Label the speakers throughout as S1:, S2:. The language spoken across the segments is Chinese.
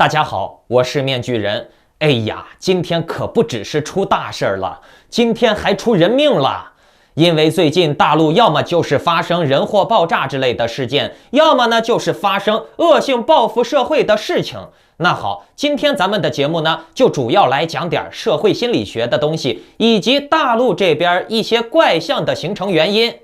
S1: 大家好，我是面具人。哎呀，今天可不只是出大事了，今天还出人命了。因为最近大陆要么就是发生人祸爆炸之类的事件，要么呢就是发生恶性报复社会的事情。那好，今天咱们的节目呢，就主要来讲点社会心理学的东西，以及大陆这边一些怪象的形成原因。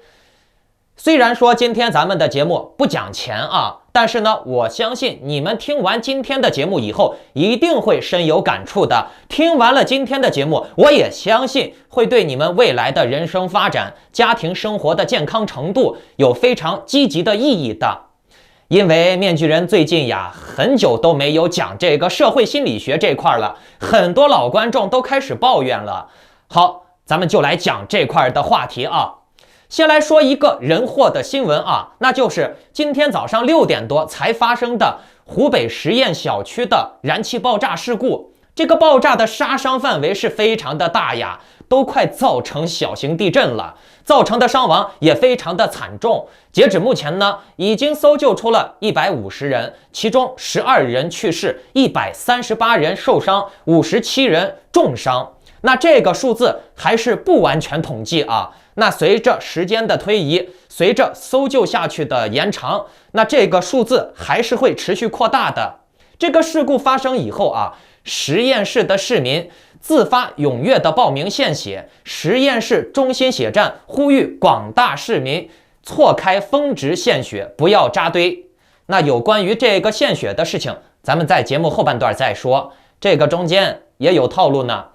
S1: 虽然说今天咱们的节目不讲钱啊，但是呢，我相信你们听完今天的节目以后，一定会深有感触的。听完了今天的节目，我也相信会对你们未来的人生发展、家庭生活的健康程度有非常积极的意义的。因为面具人最近呀，很久都没有讲这个社会心理学这块了，很多老观众都开始抱怨了。好，咱们就来讲这块的话题啊。先来说一个人祸的新闻啊，那就是今天早上6点多才发生的湖北十堰小区的燃气爆炸事故。这个爆炸的杀伤范围是非常的大呀，都快造成小型地震了，造成的伤亡也非常的惨重。截止目前呢，已经搜救出了150人，其中12人去世，138人受伤，57人重伤。那这个数字还是不完全统计啊。那随着时间的推移，随着搜救下去的延长，那这个数字还是会持续扩大的。这个事故发生以后啊，十堰市的市民自发踊跃的报名献血，十堰市中心血站呼吁广大市民错开峰值献血，不要扎堆。那有关于这个献血的事情，咱们在节目后半段再说，这个中间也有套路呢。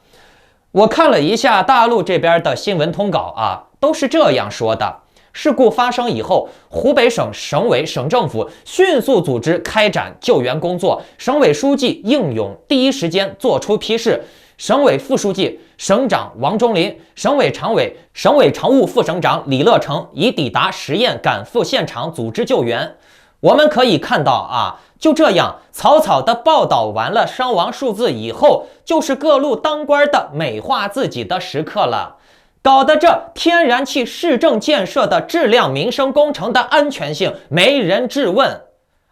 S1: 我看了一下大陆这边的新闻通稿啊，都是这样说的：事故发生以后，湖北省省委省政府迅速组织开展救援工作，省委书记应勇第一时间作出批示，省委副书记、省长王忠林、省委常委、省委常务副省长李乐成已抵达十堰，赶赴现场组织救援。我们可以看到啊，就这样草草的报道完了伤亡数字以后，就是各路当官的美化自己的时刻了，搞得这天然气市政建设的质量、民生工程的安全性没人质问。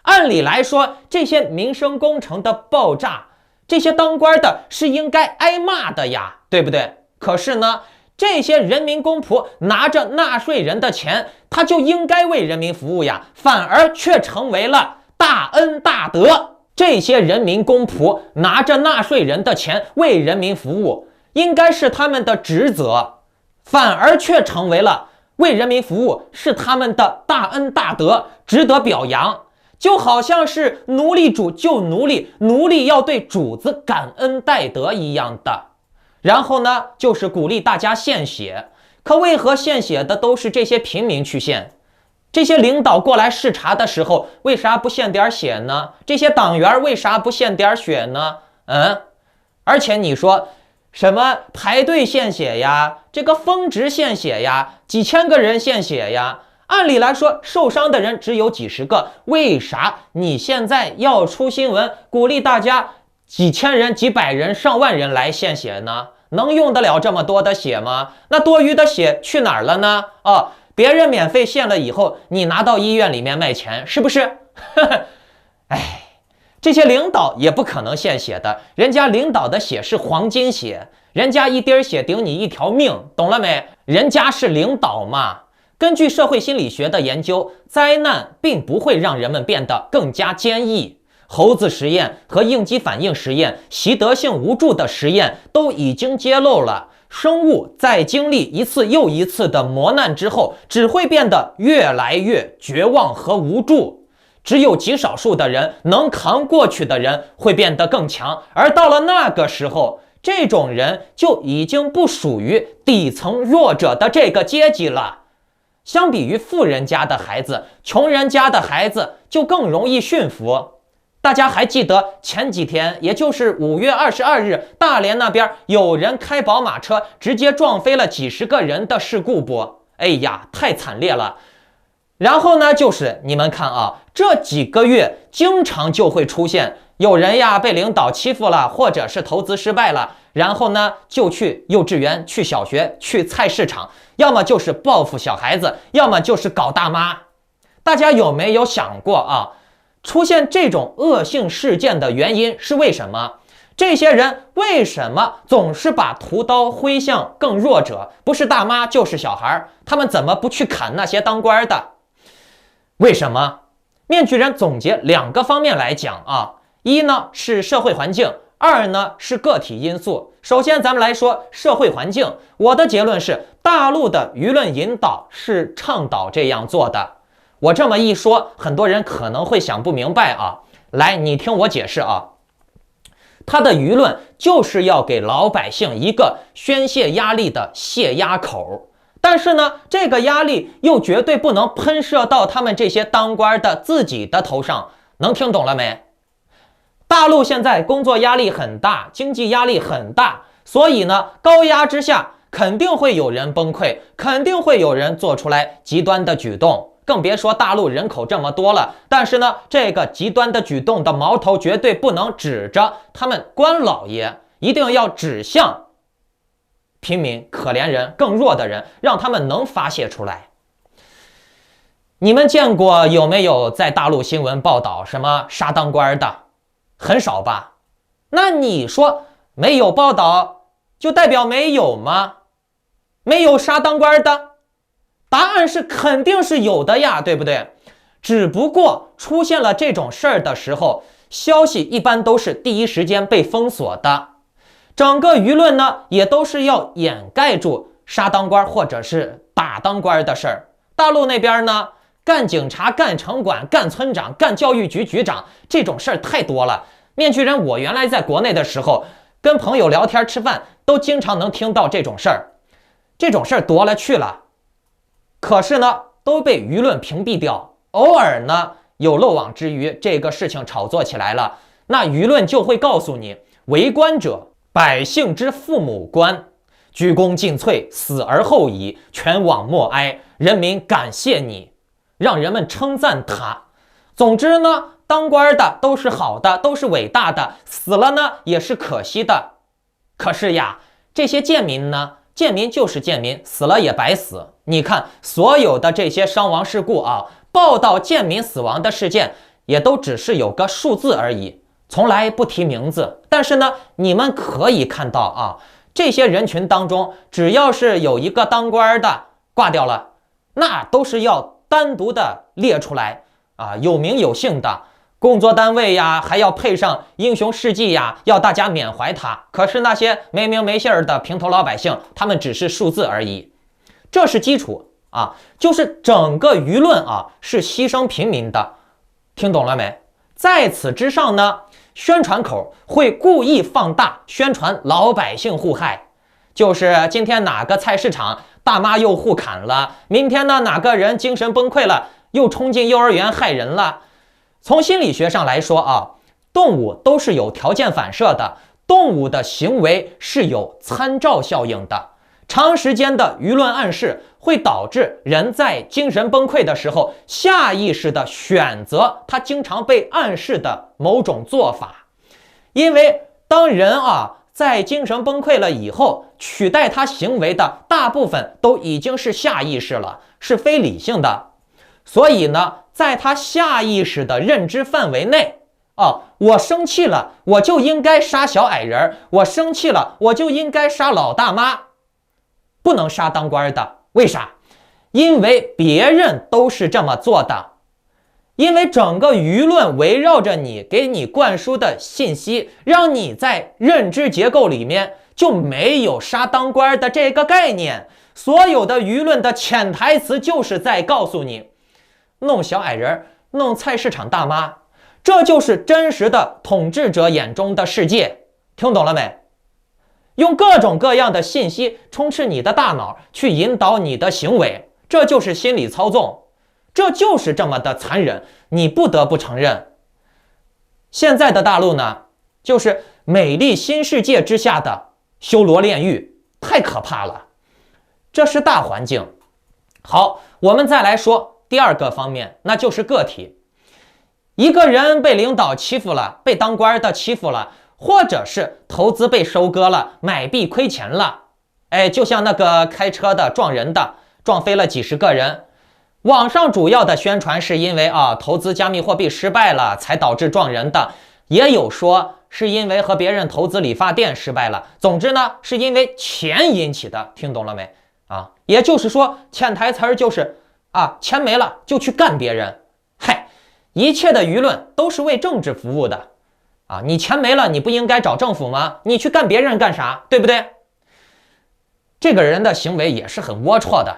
S1: 按理来说，这些民生工程的爆炸，这些当官的是应该挨骂的呀，对不对？可是呢，这些人民公仆拿着纳税人的钱，他就应该为人民服务呀，反而却成为了大恩大德。这些人民公仆拿着纳税人的钱为人民服务，应该是他们的职责，反而却成为了为人民服务是他们的大恩大德，值得表扬。就好像是奴隶主救奴隶，奴隶要对主子感恩戴德一样的。然后呢，就是鼓励大家献血。可为何献血的都是这些平民去献？这些领导过来视察的时候，为啥不献点血呢？这些党员为啥不献点血呢？而且你说什么排队献血呀，这个峰值献血呀，几千个人献血呀，按理来说受伤的人只有几十个，为啥你现在要出新闻鼓励大家几千人、几百人、上万人来献血呢？能用得了这么多的血吗？那多余的血去哪儿了呢？别人免费献了以后，你拿到医院里面卖钱，是不是？这些领导也不可能献血的，人家领导的血是黄金血，人家一滴血顶你一条命，懂了没？人家是领导嘛。根据社会心理学的研究，灾难并不会让人们变得更加坚毅。猴子实验和应激反应实验、习得性无助的实验都已经揭露了，生物在经历一次又一次的磨难之后，只会变得越来越绝望和无助。只有极少数的人能扛过去的人会变得更强，而到了那个时候，这种人就已经不属于底层弱者的这个阶级了。相比于富人家的孩子，穷人家的孩子就更容易驯服。大家还记得前几天，也就是5月22日，大连那边有人开宝马车直接撞飞了几十个人的事故不？哎呀，太惨烈了。然后呢，就是你们看啊，这几个月经常就会出现有人呀被领导欺负了，或者是投资失败了，然后呢就去幼稚园、去小学、去菜市场，要么就是报复小孩子，要么就是搞大妈。大家有没有想过啊？出现这种恶性事件的原因是为什么？这些人为什么总是把屠刀挥向更弱者？不是大妈就是小孩，他们怎么不去砍那些当官的？为什么？面具人总结2个方面来讲啊，一呢是社会环境，二呢是个体因素。首先咱们来说社会环境，我的结论是大陆的舆论引导是倡导这样做的。我这么一说，很多人可能会想不明白啊，来，你听我解释啊。他的舆论就是要给老百姓一个宣泄压力的泄压口，但是呢，这个压力又绝对不能喷射到他们这些当官的自己的头上，能听懂了没？大陆现在工作压力很大，经济压力很大，所以呢，高压之下肯定会有人崩溃，肯定会有人做出来极端的举动。更别说大陆人口这么多了，但是呢，这个极端的举动的矛头绝对不能指着他们官老爷，一定要指向平民、可怜人、更弱的人，让他们能发泄出来。你们见过有没有在大陆新闻报道什么杀当官的？很少吧？那你说没有报道就代表没有吗？没有杀当官的？答案是肯定是有的呀，对不对？只不过出现了这种事儿的时候，消息一般都是第一时间被封锁的，整个舆论呢也都是要掩盖住杀当官或者是打当官的事儿。大陆那边呢，干警察、干城管、干村长、干教育局局长这种事儿太多了。面具人，我原来在国内的时候，跟朋友聊天吃饭，都经常能听到这种事儿，这种事儿多了去了。可是呢，都被舆论屏蔽掉。偶尔呢，有漏网之鱼，这个事情炒作起来了，那舆论就会告诉你，为官者，百姓之父母官，鞠躬尽瘁，死而后已，全网默哀，人民感谢你，让人们称赞他。总之呢，当官的都是好的，都是伟大的，死了呢也是可惜的。可是呀，这些贱民呢，贱民就是贱民，死了也白死。你看所有的这些伤亡事故啊，报道贱民死亡的事件也都只是有个数字而已，从来不提名字。但是呢，你们可以看到啊，这些人群当中，只要是有一个当官的挂掉了，那都是要单独的列出来啊，有名有姓的工作单位呀，还要配上英雄事迹呀，要大家缅怀他。可是那些没名没姓的平头老百姓，他们只是数字而已。这是基础啊，就是整个舆论啊是牺牲平民的，听懂了没？在此之上呢，宣传口会故意放大宣传老百姓互害，就是今天哪个菜市场大妈又互砍了，明天呢哪个人精神崩溃了，又冲进幼儿园害人了。从心理学上来说啊，动物都是有条件反射的，动物的行为是有参照效应的。长时间的舆论暗示会导致人在精神崩溃的时候，下意识的选择他经常被暗示的某种做法。因为当人在精神崩溃了以后，取代他行为的大部分都已经是下意识了，是非理性的。所以呢，在他下意识的认知范围内，我生气了，我就应该杀小矮人，我生气了，我就应该杀老大妈，不能杀当官的。为啥？因为别人都是这么做的，因为整个舆论围绕着你，给你灌输的信息，让你在认知结构里面就没有杀当官的这个概念。所有的舆论的潜台词就是在告诉你，弄小矮人，弄菜市场大妈，这就是真实的统治者眼中的世界。听懂了没？用各种各样的信息充斥你的大脑，去引导你的行为，这就是心理操纵，这就是这么的残忍。你不得不承认，现在的大陆呢，就是美丽新世界之下的修罗炼狱，太可怕了。这是大环境。好，我们再来说第二个方面，那就是个体。一个人被领导欺负了，被当官的欺负了，或者是投资被收割了，买币亏钱了，就像那个开车的撞人的，撞飞了几十个人，网上主要的宣传是因为投资加密货币失败了才导致撞人的，也有说是因为和别人投资理发店失败了。总之呢，是因为钱引起的，听懂了没？也就是说，潜台词就是钱没了就去干别人。嗨，一切的舆论都是为政治服务的你钱没了，你不应该找政府吗？你去干别人干啥？对不对？这个人的行为也是很龌龊的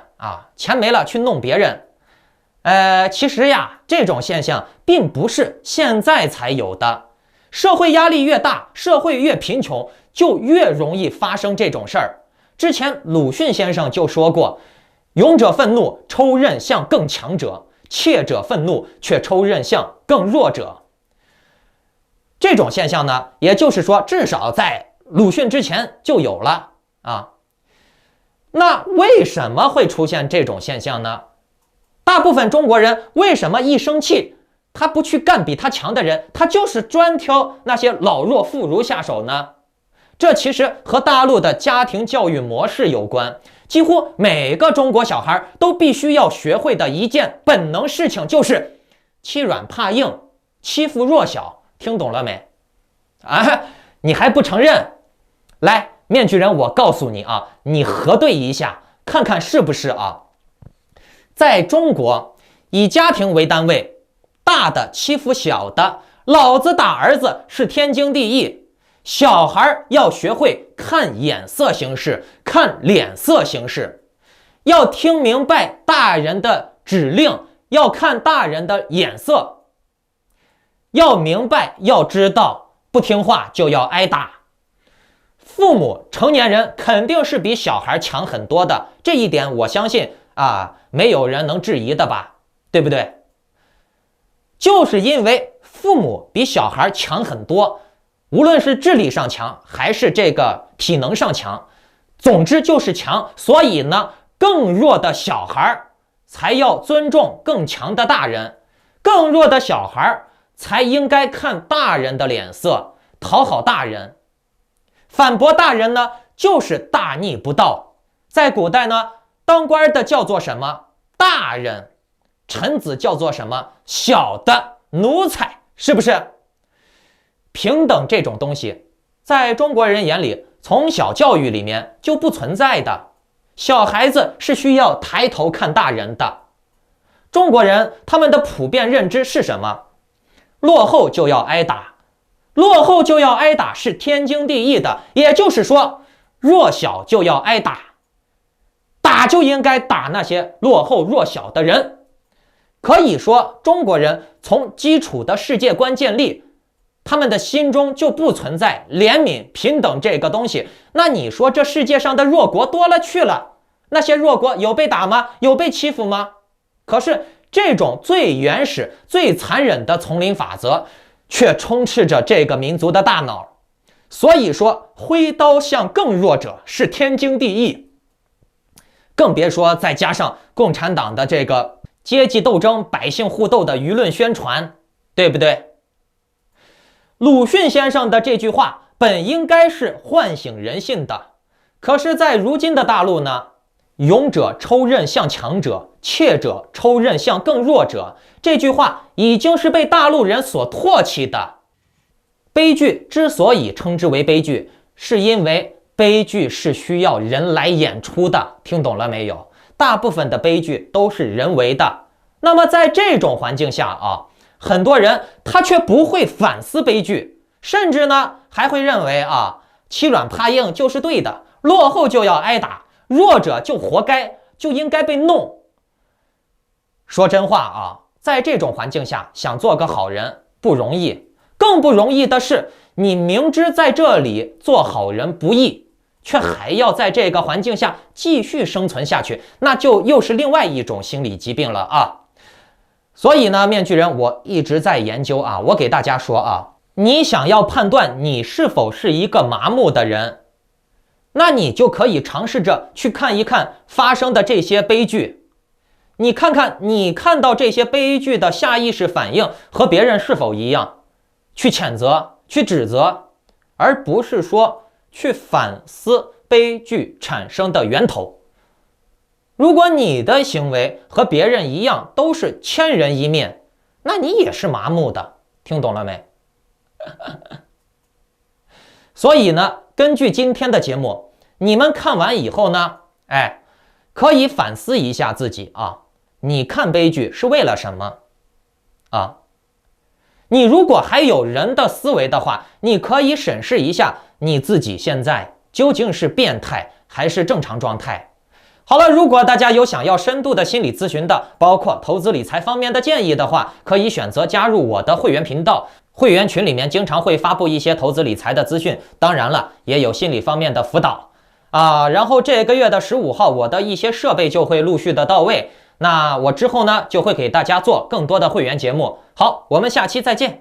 S1: 钱没了去弄别人。其实呀，这种现象并不是现在才有的。社会压力越大，社会越贫穷，就越容易发生这种事儿。之前鲁迅先生就说过，勇者愤怒抽刃向更强者，怯者愤怒却抽刃向更弱者。这种现象呢，也就是说至少在鲁迅之前就有了那为什么会出现这种现象呢？大部分中国人为什么一生气他不去干比他强的人，他就是专挑那些老弱妇孺下手呢？这其实和大陆的家庭教育模式有关。几乎每个中国小孩都必须要学会的一件本能事情就是欺软怕硬，欺负弱小。听懂了没？你还不承认？来，面具人，我告诉你你核对一下，看看是不是在中国，以家庭为单位，大的欺负小的，老子打儿子是天经地义。小孩要学会看眼色行事，看脸色行事，要听明白大人的指令，要看大人的眼色，要明白，要知道，不听话就要挨打。父母成年人肯定是比小孩强很多的，这一点我相信没有人能质疑的吧，对不对？就是因为父母比小孩强很多，无论是智力上强还是这个体能上强，总之就是强，所以呢，更弱的小孩才要尊重更强的大人，更弱的小孩才应该看大人的脸色，讨好大人。反驳大人呢，就是大逆不道。在古代呢，当官的叫做什么？大人。臣子叫做什么？小的奴才，是不是？平等这种东西，在中国人眼里，从小教育里面就不存在的。小孩子是需要抬头看大人的。中国人他们的普遍认知是什么？落后就要挨打，落后就要挨打是天经地义的，也就是说，弱小就要挨打，打就应该打那些落后弱小的人。可以说，中国人从基础的世界观建立，他们的心中就不存在怜悯、平等这个东西。那你说这世界上的弱国多了去了，那些弱国有被打吗？有被欺负吗？可是这种最原始、最残忍的丛林法则却充斥着这个民族的大脑。所以说，挥刀向更弱者是天经地义。更别说再加上共产党的这个阶级斗争、百姓互斗的舆论宣传，对不对？鲁迅先生的这句话本应该是唤醒人性的，可是在如今的大陆呢，勇者抽刃向强者，怯者抽刃向更弱者，这句话已经是被大陆人所唾弃的。悲剧之所以称之为悲剧，是因为悲剧是需要人来演出的，听懂了没有？大部分的悲剧都是人为的。那么在这种环境下很多人他却不会反思悲剧，甚至呢还会认为欺软怕硬就是对的，落后就要挨打，弱者就活该，就应该被弄。说真话在这种环境下想做个好人不容易，更不容易的是你明知在这里做好人不易，却还要在这个环境下继续生存下去，那就又是另外一种心理疾病了所以呢，面具人我一直在研究我给大家说你想要判断你是否是一个麻木的人，那你就可以尝试着去看一看发生的这些悲剧，你看看你看到这些悲剧的下意识反应和别人是否一样，去谴责，去指责，而不是说去反思悲剧产生的源头。如果你的行为和别人一样都是千人一面，那你也是麻木的，听懂了没？所以呢，根据今天的节目，你们看完以后呢，可以反思一下自己啊，你看悲剧是为了什么啊？你如果还有人的思维的话，你可以审视一下你自己现在究竟是变态还是正常状态。好了，如果大家有想要深度的心理咨询的，包括投资理财方面的建议的话，可以选择加入我的会员频道。会员群里面经常会发布一些投资理财的资讯，当然了，也有心理方面的辅导啊。然后这个月的15号，我的一些设备就会陆续的到位。那我之后呢，就会给大家做更多的会员节目。好，我们下期再见。